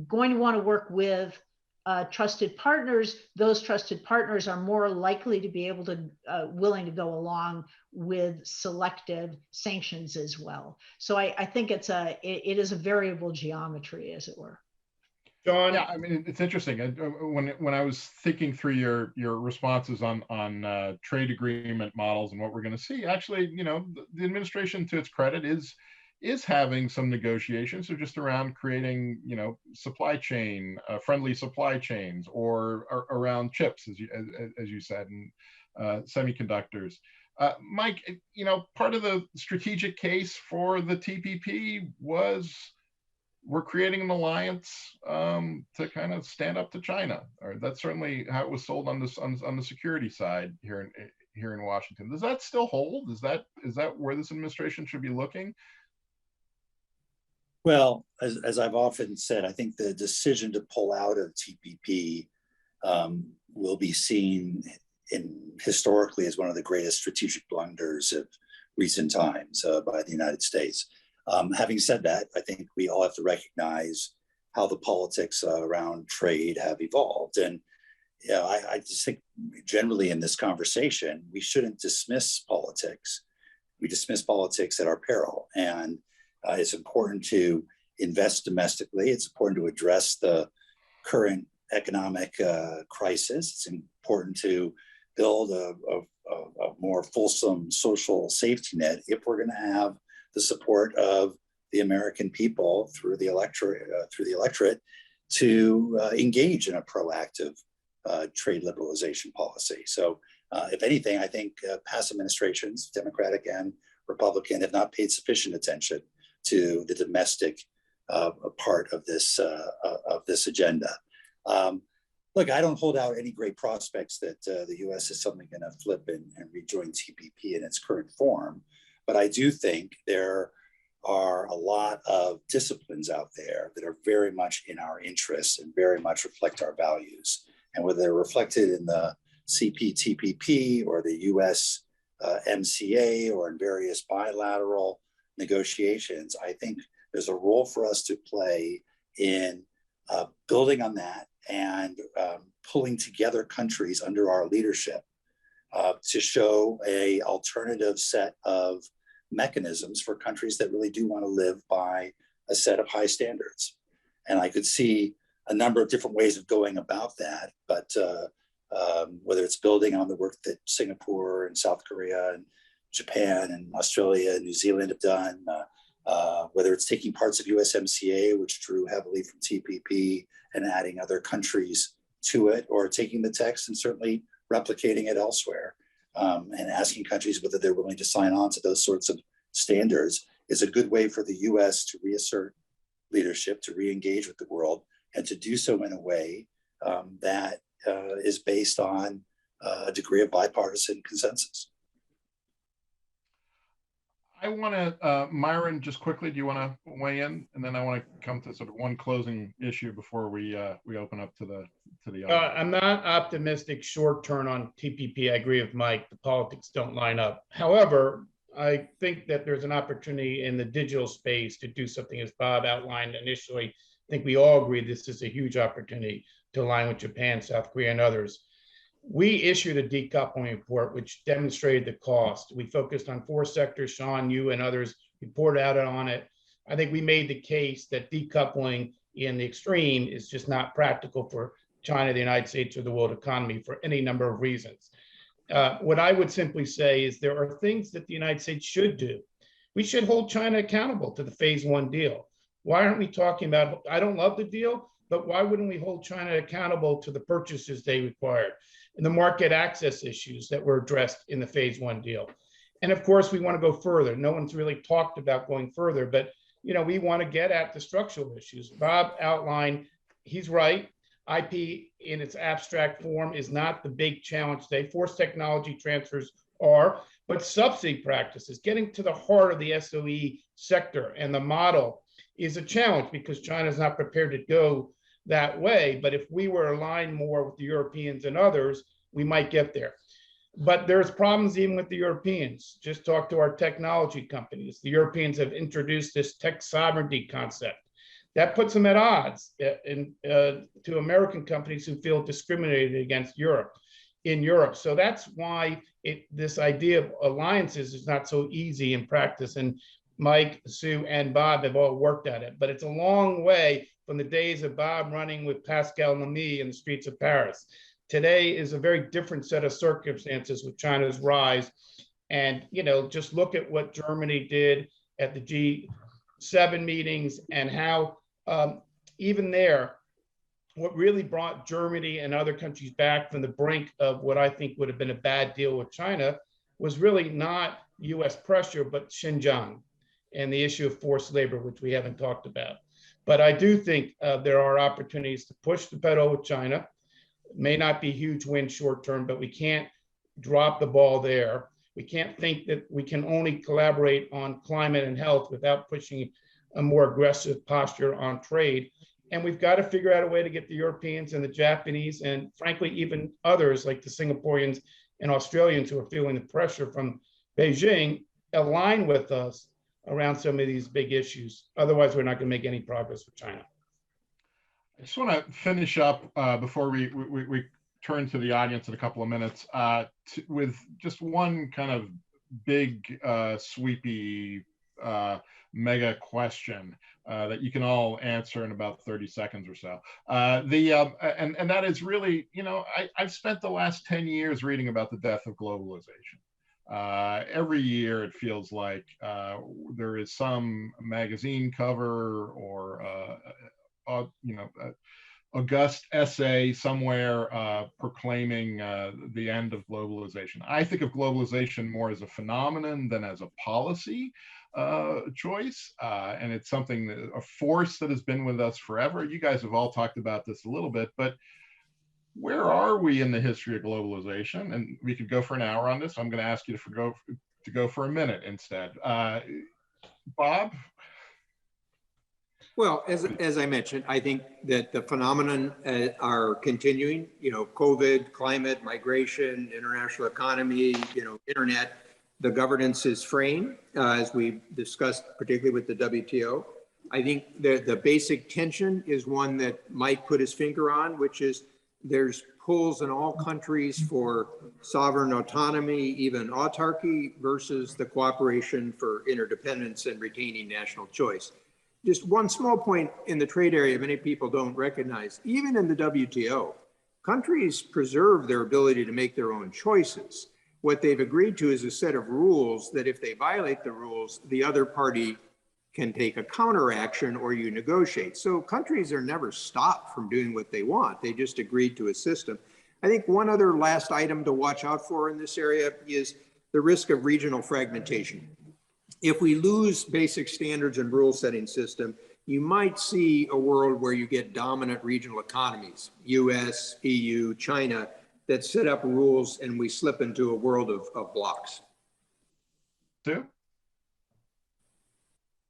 Going to want to work with trusted partners. Those trusted partners are more likely to be able to, willing to go along with selective sanctions as well. So I think it is a variable geometry, as it were. Shawn? Yeah, I mean, it's interesting. When I was thinking through your responses on trade agreement models and what we're going to see, actually, the administration, to its credit, is having some negotiations, so just around creating, supply chain friendly supply chains, or around chips, as you said, and semiconductors. Mike, part of the strategic case for the TPP was, we're creating an alliance to kind of stand up to China, or that's certainly how it was sold on the security side here in Washington. Does that still hold? Is that where this administration should be looking? Well, as I've often said, I think the decision to pull out of TPP will be seen historically as one of the greatest strategic blunders of recent times by the United States. Having said that, I think we all have to recognize how the politics around trade have evolved. And I just think generally in this conversation, we shouldn't dismiss politics. We dismiss politics at our peril. And it's important to invest domestically. It's important to address the current economic crisis. It's important to build a more fulsome social safety net if we're going to have the support of the American people through the electorate to engage in a proactive trade liberalization policy. So if anything, I think past administrations, Democratic and Republican, have not paid sufficient attention to the domestic part of this agenda. Look, I don't hold out any great prospects that the U.S. is suddenly going to flip and rejoin TPP in its current form, but I do think there are a lot of disciplines out there that are very much in our interests and very much reflect our values. And whether they're reflected in the CPTPP or the US MCA or in various bilateral negotiations, I think there's a role for us to play in building on that and pulling together countries under our leadership to show a alternative set of mechanisms for countries that really do want to live by a set of high standards. And I could see a number of different ways of going about that, but whether it's building on the work that Singapore and South Korea and Japan and Australia and New Zealand have done, whether it's taking parts of USMCA, which drew heavily from TPP, and adding other countries to it, or taking the text and certainly replicating it elsewhere, and asking countries whether they're willing to sign on to those sorts of standards is a good way for the US to reassert leadership, to re-engage with the world, and to do so in a way that is based on a degree of bipartisan consensus. I want to, Myron, just quickly, do you want to weigh in? And then I want to come to sort of one closing issue before we open up to the audience. I'm not optimistic short term on TPP. I agree with Mike. The politics don't line up. However, I think that there's an opportunity in the digital space to do something as Bob outlined initially. I think we all agree this is a huge opportunity to align with Japan, South Korea, and others. We issued a decoupling report, which demonstrated the cost. We focused on 4 sectors. Shawn, you and others reported out on it. I think we made the case that decoupling in the extreme is just not practical for China, the United States, or the world economy for any number of reasons. What I would simply say is there are things that the United States should do. We should hold China accountable to the phase 1 deal. Why aren't we talking about, I don't love the deal, but why wouldn't we hold China accountable to the purchases they required and the market access issues that were addressed in the phase 1 deal? And of course, we want to go further. No one's really talked about going further, but we want to get at the structural issues. Bob outlined, he's right. IP in its abstract form is not the big challenge today. Forced technology transfers are, but subsidy practices, getting to the heart of the SOE sector and the model is a challenge because China is not prepared to go that way. But if we were aligned more with the Europeans and others, we might get there. But there's problems even with the Europeans. Just talk to our technology companies. The Europeans have introduced this tech sovereignty concept. That puts them at odds to American companies who feel discriminated against in Europe. So that's why this idea of alliances is not so easy in practice. And Mike, Sue, and Bob have all worked at it. But it's a long way from the days of Bob running with Pascal Lamy in the streets of Paris. Today is a very different set of circumstances with China's rise. And, just look at what Germany did at the G7 meetings and how even there, what really brought Germany and other countries back from the brink of what I think would have been a bad deal with China was really not US pressure, but Xinjiang and the issue of forced labor, which we haven't talked about. But I do think there are opportunities to push the pedal with China. It may not be huge win short term, but we can't drop the ball there. We can't think that we can only collaborate on climate and health without pushing a more aggressive posture on trade. And we've got to figure out a way to get the Europeans and the Japanese, and frankly, even others like the Singaporeans and Australians who are feeling the pressure from Beijing, align with us around some of these big issues. Otherwise, we're not going to make any progress with China. I just want to finish up before we turn to the audience in a couple of minutes with just one kind of big, sweepy, mega question that you can all answer in about 30 seconds or so. And that is really, you know, I've spent the last 10 years reading about the death of globalization. Every year it feels like there is some magazine cover or you know, august essay somewhere proclaiming the end of globalization. I think of globalization more as a phenomenon than as a policy choice, and it's something that, a force that has been with us forever. You guys have all talked about this a little bit, but where are we in the history of globalization? And we could go for an hour on this. I'm going to ask you to go for a minute instead. Bob? Well, as I mentioned, I think that the phenomenon are continuing, you know, COVID, climate, migration, international economy, you know, internet, the governance is fraying, as we discussed, particularly with the WTO. I think the basic tension is one that Mike put his finger on, which is there's pulls in all countries for sovereign autonomy, even autarky, versus the cooperation for interdependence and retaining national choice. Just one small point in the trade area many people don't recognize. Even in the WTO, countries preserve their ability to make their own choices. What they've agreed to is a set of rules that if they violate the rules, the other party can take a counteraction or you negotiate. So countries are never stopped from doing what they want. They just agreed to a system. I think one other last item to watch out for in this area is the risk of regional fragmentation. If we lose basic standards and rule setting system, you might see a world where you get dominant regional economies, US, EU, China, that set up rules and we slip into a world of blocks. Sue?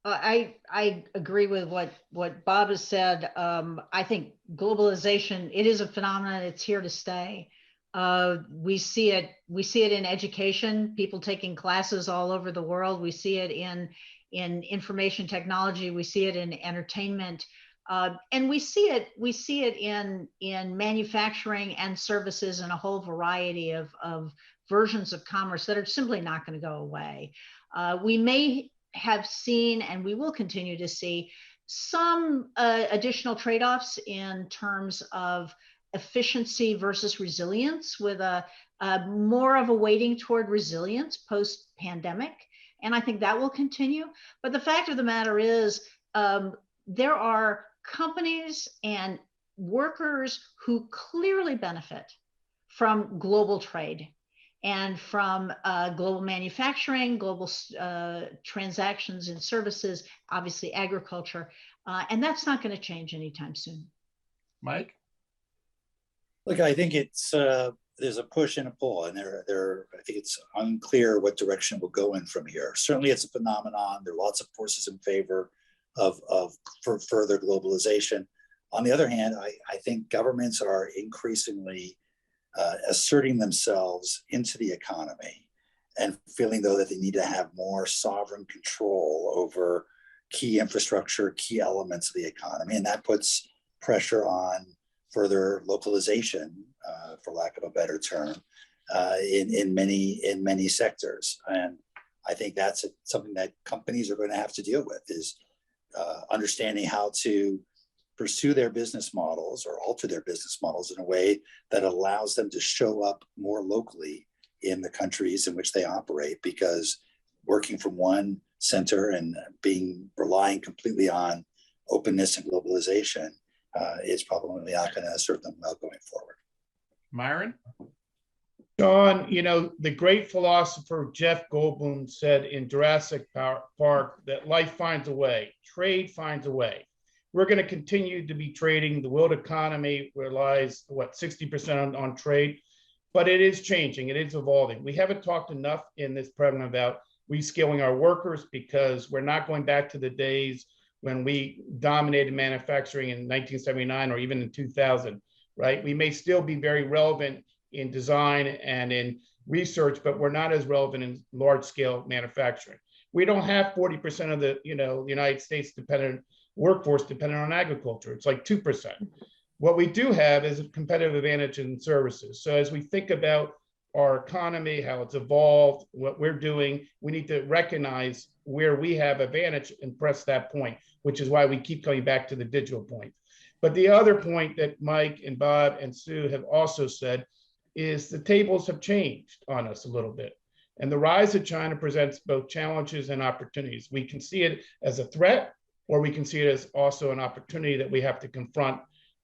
I agree with what Bob has said. I think globalization, it is a phenomenon. It's here to stay. We see it in education, people taking classes all over the world. We see it in information technology. We see it in entertainment. And we see it in manufacturing and services and a whole variety of versions of commerce that are simply not going to go away. We may have seen, and we will continue to see, some additional trade-offs in terms of efficiency versus resilience, with a more of a weighting toward resilience post-pandemic. And I think that will continue. But the fact of the matter is, there are companies and workers who clearly benefit from global trade and from global manufacturing, global transactions and services, obviously agriculture. And that's not going to change anytime soon. Mike? Look, I think it's there's a push and a pull, and I think it's unclear what direction we'll go in from here. Certainly, it's a phenomenon. There are lots of forces in favor of further globalization. On the other hand, I think governments are increasingly asserting themselves into the economy and feeling, though, that they need to have more sovereign control over key infrastructure, key elements of the economy, and that puts pressure on further localization, for lack of a better term, in many sectors. And I think that's something that companies are going to have to deal with, is understanding how to pursue their business models or alter their business models in a way that allows them to show up more locally in the countries in which they operate, because working from one center and relying completely on openness and globalization is probably not going to serve them well going forward. Myron? Shawn, you know, the great philosopher Jeff Goldblum said in Jurassic Park that life finds a way, trade finds a way. We're going to continue to be trading. The world economy relies, 60% on trade, but it is changing. It is evolving. We haven't talked enough in this program about reskilling our workers, because we're not going back to the days when we dominated manufacturing in 1979 or even in 2000, right? We may still be very relevant in design and in research, but we're not as relevant in large scale manufacturing. We don't have 40% of the, the United States workforce dependent on agriculture. It's like 2%. What we do have is a competitive advantage in services. So as we think about our economy, how it's evolved, what we're doing, we need to recognize where we have advantage and press that point, which is why we keep coming back to the digital point. But the other point that Mike and Bob and Sue have also said is the tables have changed on us a little bit. And the rise of China presents both challenges and opportunities. We can see it as a threat, or we can see it as also an opportunity that we have to confront.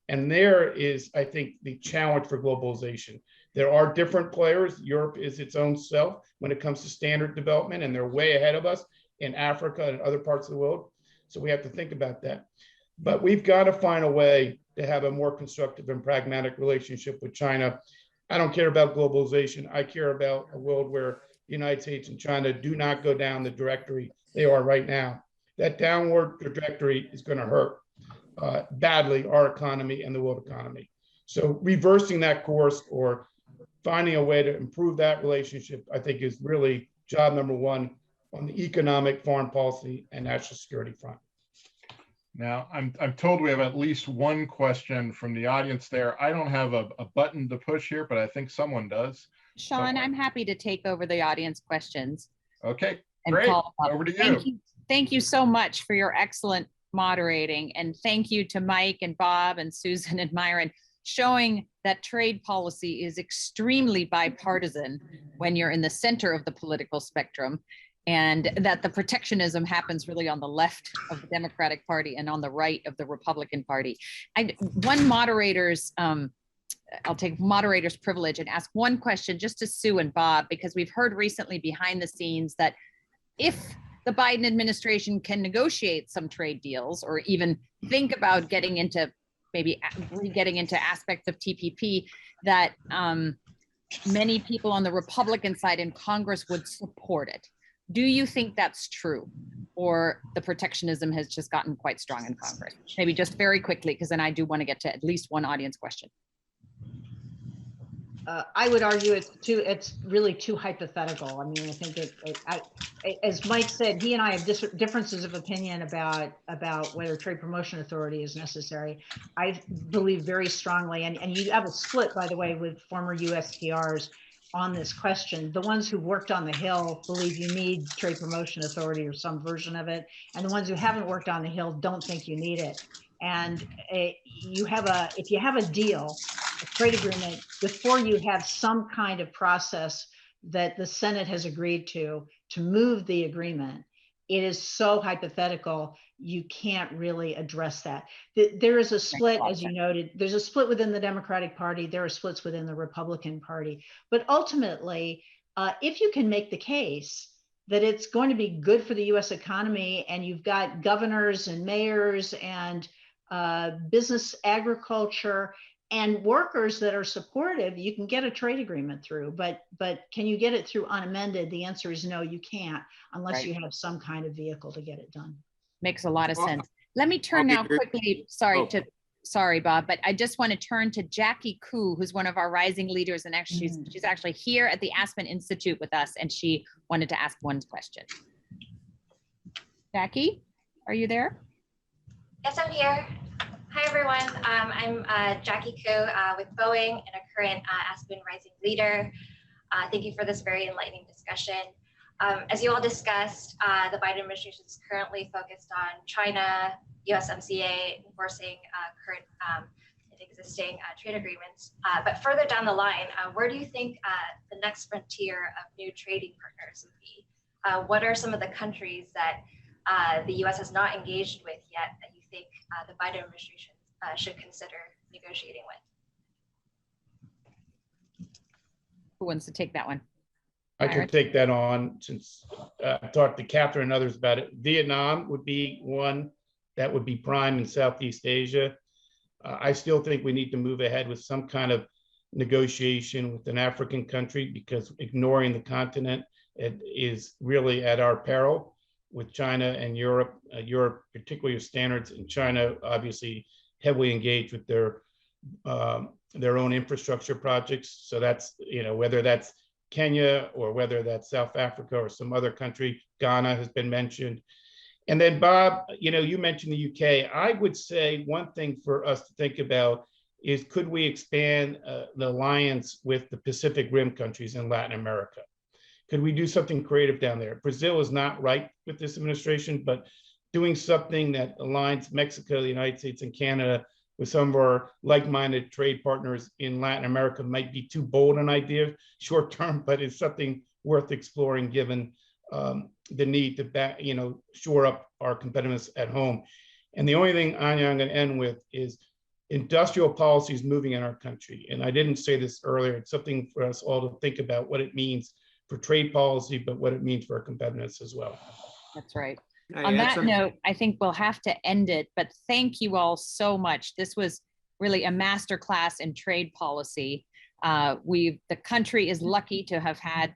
And there is, I think, the challenge for globalization. There are different players. Europe is its own self when it comes to standard development, and they're way ahead of us in Africa and other parts of the world. So we have to think about that. But we've got to find a way to have a more constructive and pragmatic relationship with China. I don't care about globalization. I care about a world where the United States and China do not go down the trajectory they are right now. That downward trajectory is going to hurt badly our economy and the world economy. So reversing that course or finding a way to improve that relationship, I think, is really job number one on the economic, foreign policy, and national security front. Now, I'm told we have at least one question from the audience there. I don't have a button to push here, but I think someone does. Shawn, I'm happy to take over the audience questions. Okay, great. Over to you. Thank you so much for your excellent moderating. And thank you to Mike and Bob and Susan and Myron, showing that trade policy is extremely bipartisan when you're in the center of the political spectrum, and that the protectionism happens really on the left of the Democratic Party and on the right of the Republican Party. I'll take moderator's privilege and ask one question just to Sue and Bob, because we've heard recently behind the scenes that if the Biden administration can negotiate some trade deals or even think about getting into aspects of TPP, that many people on the Republican side in Congress would support it. Do you think that's true, or the protectionism has just gotten quite strong in Congress? Maybe just very quickly, because then I do want to get to at least one audience question. I would argue it's really too hypothetical. I mean, I think as Mike said, he and I have differences of opinion about whether trade promotion authority is necessary. I believe very strongly, and you have a split, by the way, with former USTRs on this question. The ones who worked on the Hill believe you need trade promotion authority or some version of it, and the ones who haven't worked on the Hill don't think you need it. And if you have a deal, a trade agreement, before you have some kind of process that the Senate has agreed to move the agreement, it is so hypothetical, you can't really address that. There is a split, as you noted, there's a split within the Democratic Party, there are splits within the Republican Party. But ultimately, if you can make the case that it's going to be good for the US economy, and you've got governors and mayors and business, agriculture, and workers that are supportive, you can get a trade agreement through. But can you get it through unamended? The answer is no, you can't, unless you have some kind of vehicle to get it done. Makes a lot of sense. Let me turn now quickly, sorry, Bob, but I just want to turn to Jackie Koo, who's one of our rising leaders, and actually she's actually here at the Aspen Institute with us, and she wanted to ask one question. Jackie, are you there? Yes, I'm here. Hi, everyone. I'm Jackie Koo with Boeing and a current Aspen Rising leader. Thank you for this very enlightening discussion. As you all discussed, the Biden administration is currently focused on China, USMCA, enforcing current and existing trade agreements. But further down the line, where do you think the next frontier of new trading partners would be? What are some of the countries that the US has not engaged with yet that you think the Biden administration should consider negotiating with? Who wants to take that one? I can take that on, since I talked to Catherine and others about it. Vietnam would be one that would be prime in Southeast Asia. I still think we need to move ahead with some kind of negotiation with an African country, because ignoring the continent is really at our peril with China and Europe. Europe, particularly with standards, and China obviously heavily engaged with their own infrastructure projects. So that's, whether that's Kenya, or whether that's South Africa or some other country. Ghana has been mentioned. And then Bob, you mentioned the UK. I would say one thing for us to think about is, could we expand the alliance with the Pacific Rim countries in Latin America? Could we do something creative down there? Brazil is not right with this administration, but doing something that aligns Mexico, the United States, and Canada with some of our like-minded trade partners in Latin America might be too bold an idea short term, but it's something worth exploring given the need to shore up our competitiveness at home. And the only thing, Anja, I'm going to end with is industrial policy is moving in our country. And I didn't say this earlier. It's something for us all to think about what it means for trade policy, but what it means for our competitiveness as well. That's right. On that note, I think we'll have to end it, but thank you all so much. This was really a masterclass in trade policy. The country is lucky to have had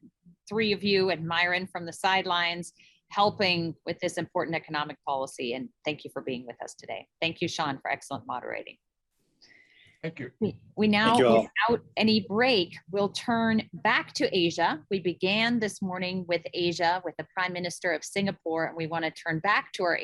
three of you and Myron from the sidelines helping with this important economic policy. And thank you for being with us today. Thank you, Shawn, for excellent moderating. Thank you. We now, without any break, will turn back to Asia. We began this morning with Asia, with the Prime Minister of Singapore, and we want to turn back to our